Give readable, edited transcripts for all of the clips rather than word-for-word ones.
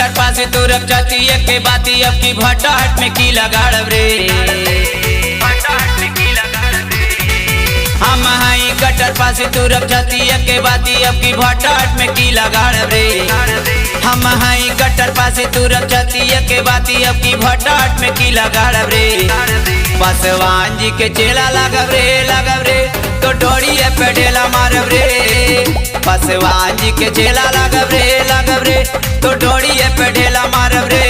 गटर पासे तो रख जाती है के बाती अब की भट्टाहट में की लगाड़ रे। हम हाई गटर पासे तो रख जाती है के बाती अब की भट्टाहट में की लगाड़ रे। हम हाई गटर पासे तू रख जाती है के बाती अब की भट्टाहट में की लगाड़ रे। पासवान जी के चेला लगब रे तो डोरी है पेडेला मारब रे। पासवान जी के चेला लगब रे तो डोरी है पेडेला मारब रे।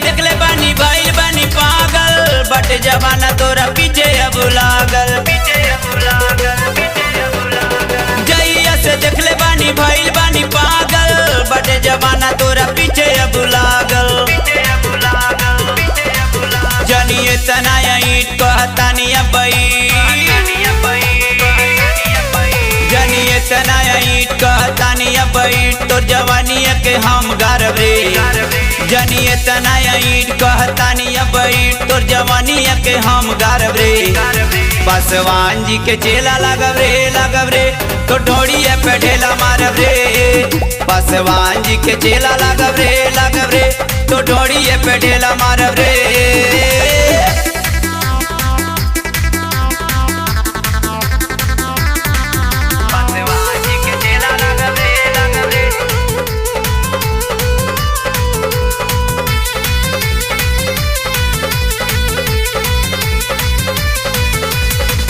देखले बानी भाई बानी पागल बट जमाना तोरा पीछे अब लागल। जइया से देखले बानी भाई बानी पागल बट जमाना तोरा पीछे अब लागल। जनिए तनाया ईट कहतानी अबई जनिए तनाया ईट कहतानी अबई तोर जवानी के हम गारब रे। जनिए तनाया ईट कहतानी अबई तोर जवानी के हम गारब रे। पासवान जी के चेला लगब रे तो डोरी है पेडेला मारब रे। पासवान जी के चेला लगब रे तो डोरी है पेडेला मारब रे।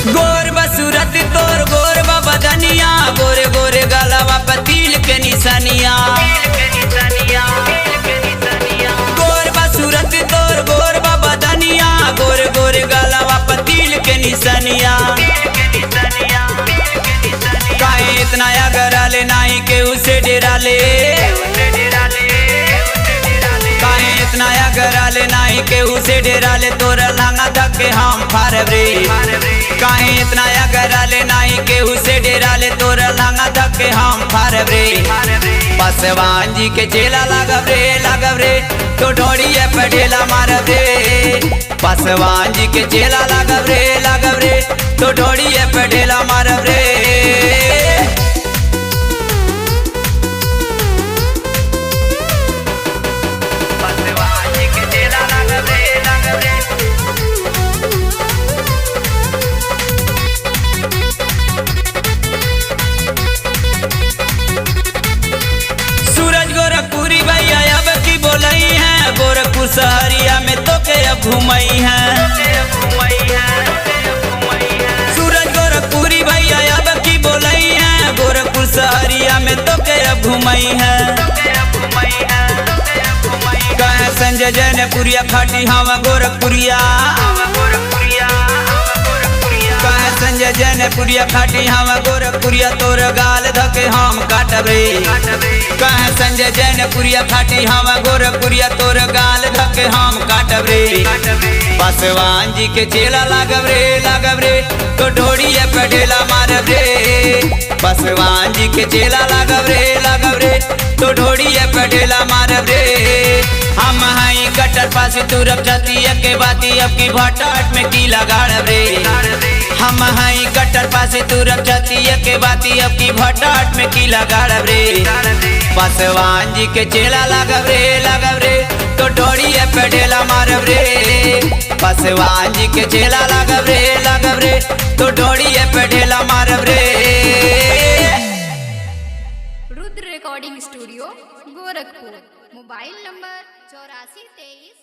गोर बसूरत तोर गोर बदनिया गोरे गोरे गलवा पतील के निशानिया। गोर बसूरत तोर गोर बदनिया गोरे गोरे गलवा पतील के निशानिया। काहे इतना अगरा ले नाही के उसे डेरा ले। काहे इतना अगरा ले नाही के उसे डेरा ले तोरा लांगा धक्के हम फारब रे। काहे इतना अगरा ले नाही के उसे डेरा ले तोरा लांगा धक्के हम फारब रे। पासवान जी के चेला लगब रे तो डोरी है पेडेला मारब रे। पासवान जी के चेला लगब रे तो डोरी है पेडेला मारब रे। गोरखपुर सहरिया में तो के अब घुमई है। सूरज गोरखपुरी भैया अब की बोलई है। गोरखपुर सहरिया में तो के अब घुमई है। कहे संजय जैनपुरिया खाटी हम गोरखपुरिया। कहे संजय जैनपुरिया खाटी हम गोरखपुरिया तोर गाल धके हम काटब रे। कहे संजय जैनपुरिया खाटी हम गोरखपुरिया तोर गाल धके हम काटब रे। पासवान जी के चेला लगब रे तो डोरी है पेडेला मारब रे। पासवान जी के चेला लगब रे तो डोरी है पेडेला मारब रे। हम हाई गटर पासे तू रख जाती है के बाती अब की भट्टाहट में की लगाड़ रे। हम हाई गटर पासे तू रख जाती है के बाती अब की भट्टाहट में की लगाड़ रे। पासवान जी के चेला लगब रे तो डोरी है पेडेला मारब रे। पासवान जी के चेला लगब रे तो डोरी है पेडेला मारब रे। Rudra recording studio Gorakhpur. Mobile number 8423